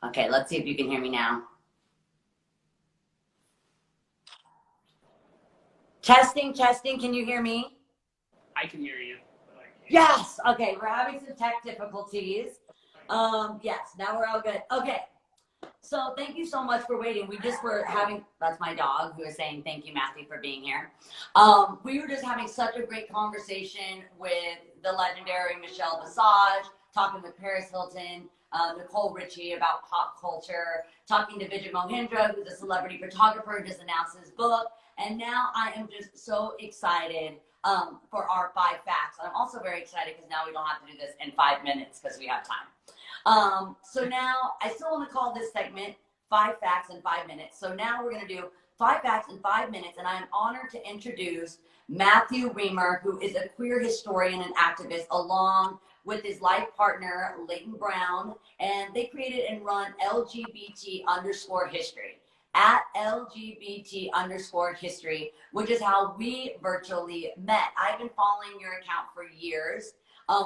Okay, let's see if you can hear me now. Testing, testing. Can you hear me? I can hear you. Yes. Okay, we're having some tech difficulties. Yes, now we're all good. Okay. So thank you so much for waiting. We just were having, that's my dog who is saying thank you, Matthew, for being here. We were just having such a great conversation with the legendary Michelle Visage, talking with Paris Hilton, Nicole Richie about pop culture, talking to Vijat Mohindra, who's a celebrity photographer, who just announced his book. And now I am just so excited for our 5 facts. I'm also very excited because now we don't have to do this in 5 minutes because we have time. So now I still want to call this segment 5 facts in 5 minutes. So now we're going to do 5 facts in 5 minutes. And I'm honored to introduce Matthew Reamer, who is a queer historian and activist, along with his life partner, Leighton Brown. And they created and run LGBT_history at LGBT_history, which is how we virtually met. I've been following your account for years.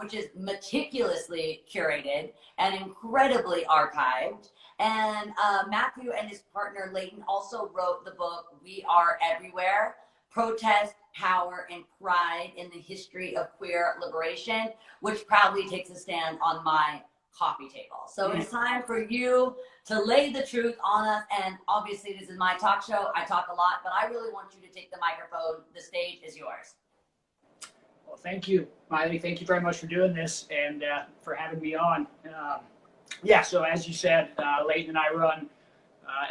Which is meticulously curated and incredibly archived. And Matthew and his partner Leighton also wrote the book, We Are Everywhere, Protest, Power, and Pride in the History of Queer Liberation, which proudly takes a stand on my coffee table. So it's time for you to lay the truth on us. And obviously this is my talk show. I talk a lot, but I really want you to take the microphone. The stage is yours. Well, thank you, Miley. Thank you very much for doing this and for having me on. Yeah, so as you said, Leighton and I run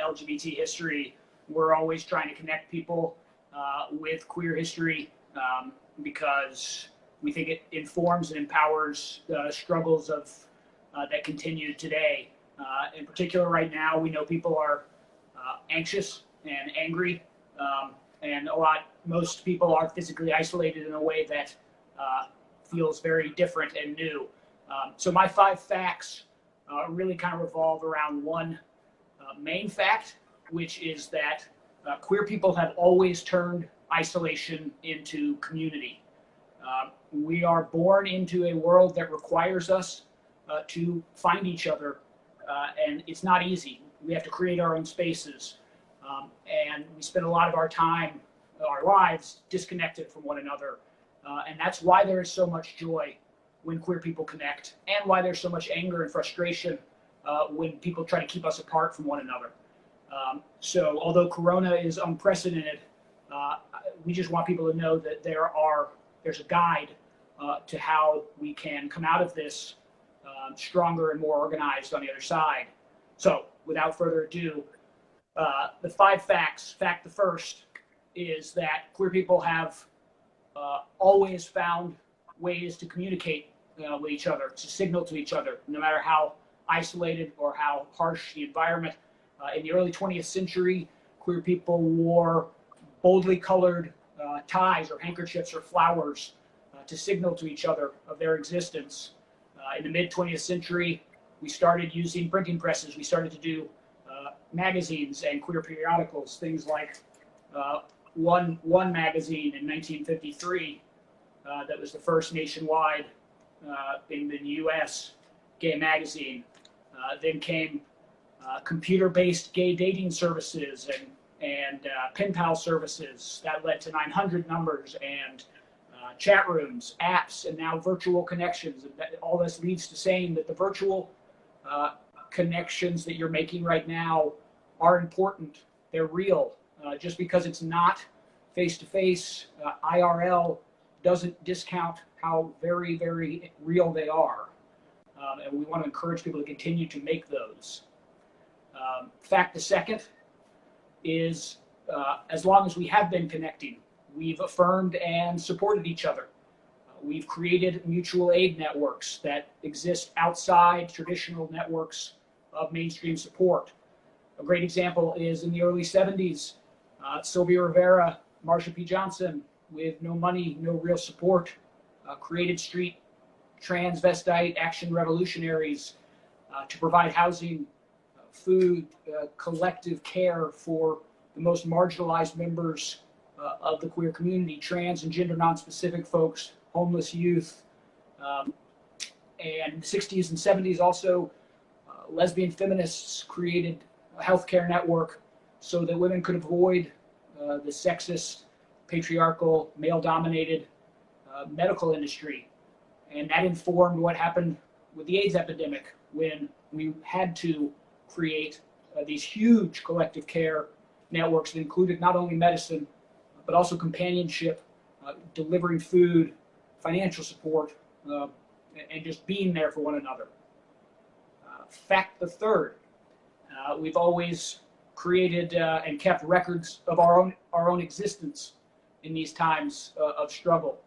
LGBT history. We're always trying to connect people with queer history because we think it informs and empowers the struggles of that continue today. In particular, right now, we know people are anxious and angry, and most people are physically isolated in a way that feels very different and new. So my 5 facts really kind of revolve around one main fact, which is that queer people have always turned isolation into community. We are born into a world that requires us to find each other, and it's not easy. We have to create our own spaces, and we spend a lot of our time, our lives, disconnected from one another. And that's why there is so much joy when queer people connect, and why there's so much anger and frustration when people try to keep us apart from one another. So although Corona is unprecedented, we just want people to know that there's a guide to how we can come out of this stronger and more organized on the other side. So without further ado, the 5 facts. Fact the first is that queer people have always found ways to communicate with each other, to signal to each other, no matter how isolated or how harsh the environment. In the early 20th century, queer people wore boldly colored ties or handkerchiefs or flowers to signal to each other of their existence. In the mid 20th century, we started using printing presses. We started to do magazines and queer periodicals, things like one magazine in 1953 that was the first nationwide in the U.S. gay magazine. Then came computer-based gay dating services and pen pal services that led to 900 numbers and chat rooms, apps, and now virtual connections. And all this leads to saying that the virtual connections that you're making right now are important. They're real. Just because it's not face-to-face, IRL doesn't discount how very, very real they are. And we want to encourage people to continue to make those. Fact the second is as long as we have been connecting, we've affirmed and supported each other. We've created mutual aid networks that exist outside traditional networks of mainstream support. A great example is in the early 70s, Sylvia Rivera, Marsha P. Johnson, with no money, no real support, created street transvestite action revolutionaries to provide housing, food, collective care for the most marginalized members of the queer community, trans and gender non-specific folks, homeless youth. And in the 60s and 70s also, lesbian feminists created a healthcare network so that women could avoid the sexist, patriarchal, male-dominated medical industry. And that informed what happened with the AIDS epidemic when we had to create these huge collective care networks that included not only medicine, but also companionship, delivering food, financial support, and just being there for one another. Fact the third, we've always created and kept records of our own existence in these times of struggle.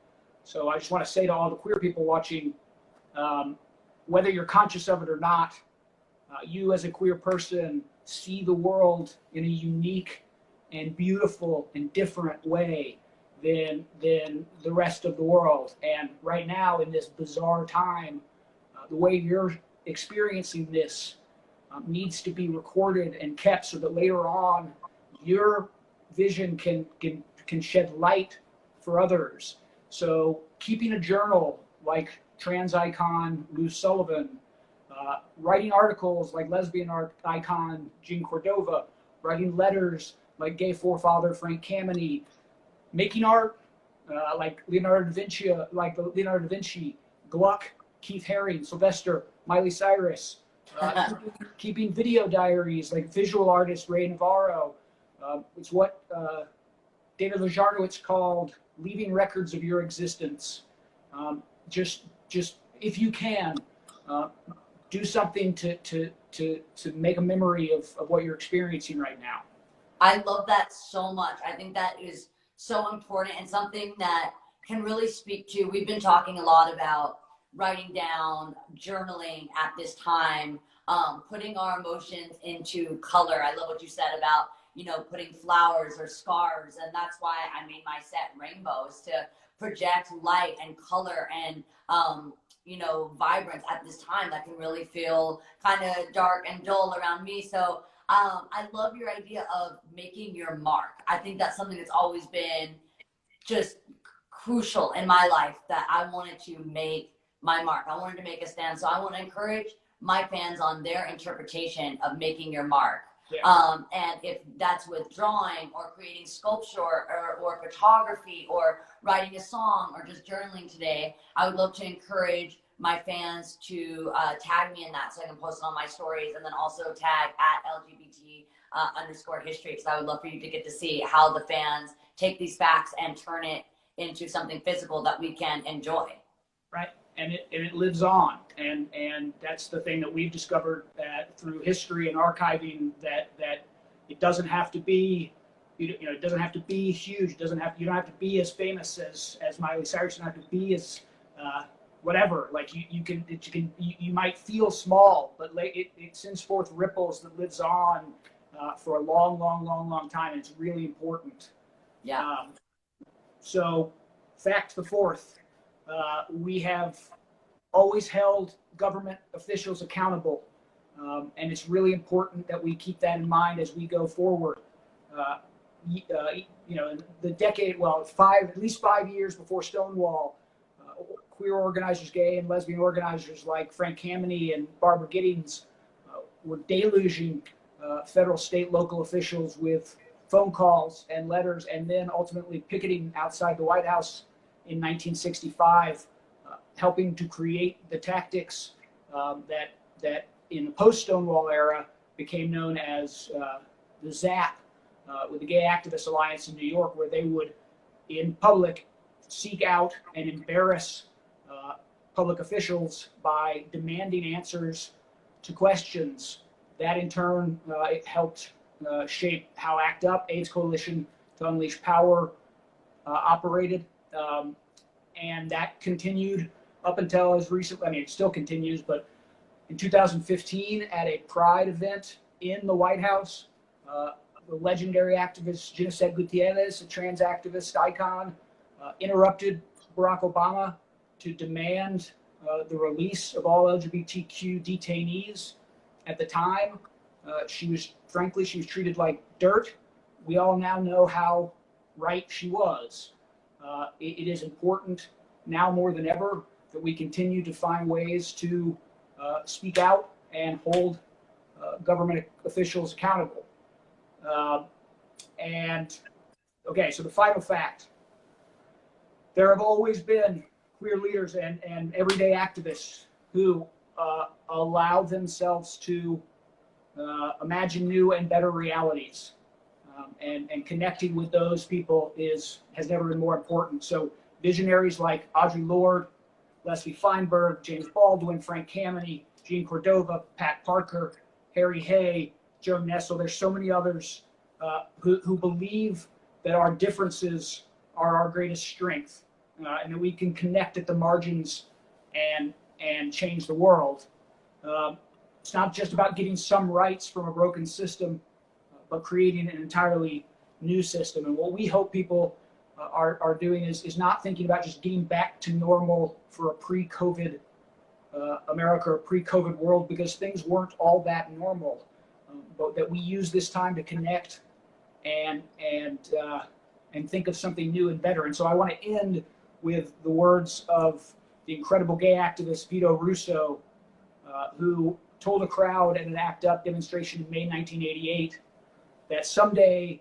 So I just want to say to all the queer people watching, whether you're conscious of it or not, you as a queer person see the world in a unique and beautiful and different way than the rest of the world. And right now, in this bizarre time, the way you're experiencing this needs to be recorded and kept so that later on your vision can shed light for others. So keeping a journal like trans icon Lou Sullivan, writing articles like lesbian icon Jean Cordova, writing letters like gay forefather Frank Kameny, making art like Leonardo da Vinci, Gluck, Keith Haring, Sylvester, Miley Cyrus, keeping video diaries like visual artist Ray Navarro. It's what David Lajarnowitz called leaving records of your existence. Just if you can, do something to make a memory of what you're experiencing right now. I love that so much. I think that is so important and something that can really speak to. We've been talking a lot about writing down, journaling at this time, putting our emotions into color. I love what you said about, putting flowers or scarves. And that's why I made my set rainbows, to project light and color and, vibrance at this time that can really feel kind of dark and dull around me. So I love your idea of making your mark. I think that's something that's always been just crucial in my life, that I wanted to make my mark. I wanted to make a stand. So I want to encourage my fans on their interpretation of making your mark. Yeah. And if that's with drawing or creating sculpture or photography or writing a song or just journaling today, I would love to encourage my fans to tag me in that so I can post it on my stories, and then also tag at LGBT_history, because I would love for you to get to see how the fans take these facts and turn it into something physical that we can enjoy. Right. And it lives on, and that's the thing that we've discovered, that through history and archiving, that it doesn't have to be, it doesn't have to be huge. You don't have to be as famous as Miley Cyrus. You don't have to be as whatever. Like you might feel small, but it sends forth ripples that lives on for a long time. And it's really important. Yeah. So, fact the fourth. We have always held government officials accountable, and it's really important that we keep that in mind as we go forward. In the decade, at least 5 years before Stonewall, queer organizers, gay and lesbian organizers like Frank Kameny and Barbara Giddings were deluging federal, state, local officials with phone calls and letters, and then ultimately picketing outside the White House in 1965, helping to create the tactics that in the post-Stonewall era became known as the ZAP, with the Gay Activist Alliance in New York, where they would, in public, seek out and embarrass public officials by demanding answers to questions. That in turn it helped shape how ACT UP, AIDS Coalition to Unleash Power, operated. And that continued up until as recently, it still continues, but in 2015 at a Pride event in the White House, the legendary activist Ginocet Gutierrez, a trans activist icon, interrupted Barack Obama to demand the release of all LGBTQ detainees. At the time, she was treated like dirt. We all now know how right she was. It is important now more than ever that we continue to find ways to speak out and hold government officials accountable. Okay, so the final fact. There have always been queer leaders and everyday activists who allow themselves to imagine new and better realities. And connecting with those people has never been more important. So visionaries like Audre Lorde, Leslie Feinberg, James Baldwin, Frank Kameny, Jean Cordova, Pat Parker, Harry Hay, Joan Nessel. There's so many others who believe that our differences are our greatest strength, and that we can connect at the margins and change the world. It's not just about getting some rights from a broken system, but creating an entirely new system. And what we hope people are doing is not thinking about just getting back to normal for a pre-COVID America or pre-COVID world, because things weren't all that normal, but that we use this time to connect and think of something new and better. And so I want to end with the words of the incredible gay activist Vito Russo, who told a crowd at an ACT UP demonstration in May 1988 that someday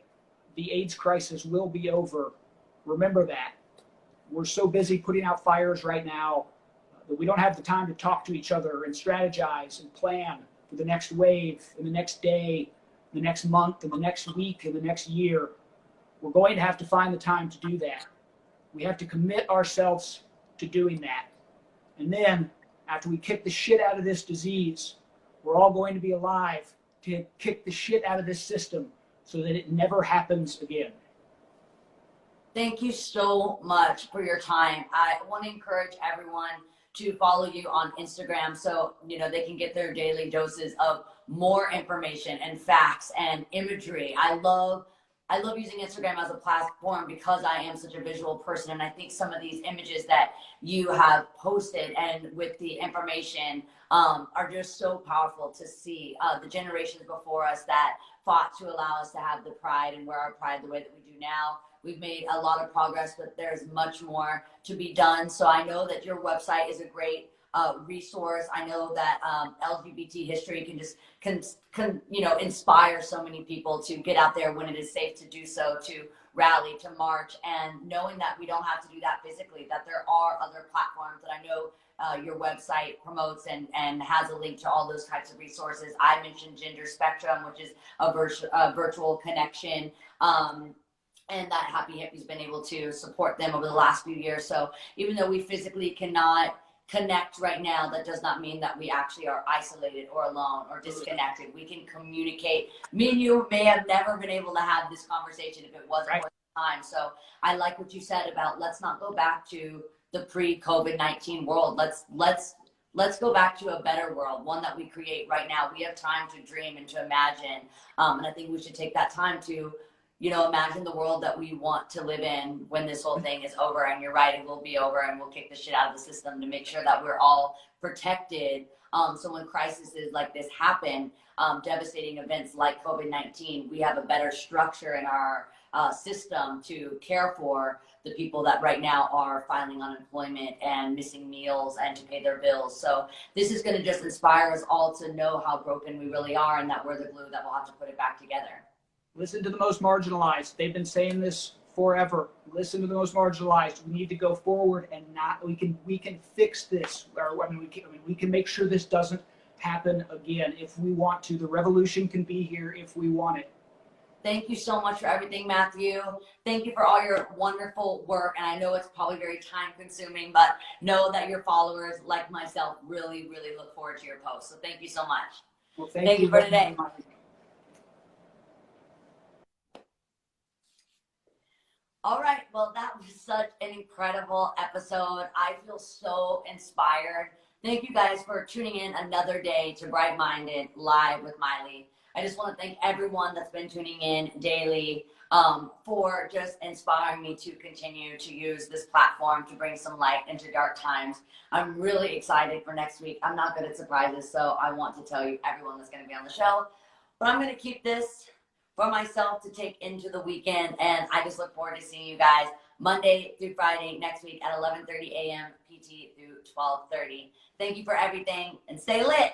the AIDS crisis will be over. Remember that. We're so busy putting out fires right now that we don't have the time to talk to each other and strategize and plan for the next wave, and the next day, the next month, and the next week, and the next year. We're going to have to find the time to do that. We have to commit ourselves to doing that. And then, after we kick the shit out of this disease, we're all going to be alive to kick the shit out of this system so that it never happens again. Thank you so much for your time. I want to encourage everyone to follow you on Instagram so they can get their daily doses of more information and facts and imagery. I love using Instagram as a platform because I am such a visual person, and I think some of these images that you have posted and with the information are just so powerful to see. The generations before us that fought to allow us to have the pride and wear our pride the way that we do now. We've made a lot of progress, but there's much more to be done. So I know that your website is a great resource. I know that LGBT history can inspire so many people to get out there when it is safe to do so, to rally, to march, and knowing that we don't have to do that physically, that there are other platforms that I know your website promotes and has a link to all those types of resources. I mentioned Gender Spectrum, which is a virtual connection. And that Happy Hippie's been able to support them over the last few years. So even though we physically cannot connect right now, that does not mean that we actually are isolated or alone or disconnected. We can communicate. Me and you may have never been able to have this conversation if it wasn't for the time. So I like what you said about let's not go back to the pre-COVID-19 world. Let's go back to a better world, one that we create right now. We have time to dream and to imagine. And I think we should take that time to imagine the world that we want to live in when this whole thing is over. And you're right, it will be over, and we'll kick the shit out of the system to make sure that we're all protected. So when crises like this happen, devastating events like COVID-19, we have a better structure in our system to care for the people that right now are filing unemployment and missing meals and to pay their bills. So this is going to just inspire us all to know how broken we really are, and that we're the glue that will have to put it back together. Listen to the most marginalized. They've been saying this forever. Listen to the most marginalized. We need to go forward, and we can fix this. We can make sure this doesn't happen again if we want to. The revolution can be here if we want it. Thank you so much for everything, Matthew. Thank you for all your wonderful work. And I know it's probably very time consuming, but know that your followers, like myself, really, really look forward to your posts. So thank you so much. Well, thank you for today. All right. Well, that was such an incredible episode. I feel so inspired. Thank you guys for tuning in another day to Bright Minded Live with Miley. I just want to thank everyone that's been tuning in daily for just inspiring me to continue to use this platform to bring some light into dark times. I'm really excited for next week. I'm not good at surprises, so I want to tell you everyone that's going to be on the show. But I'm going to keep this for myself to take into the weekend, and I just look forward to seeing you guys Monday through Friday next week at 11:30 a.m. PT through 12:30. Thank you for everything, and stay lit.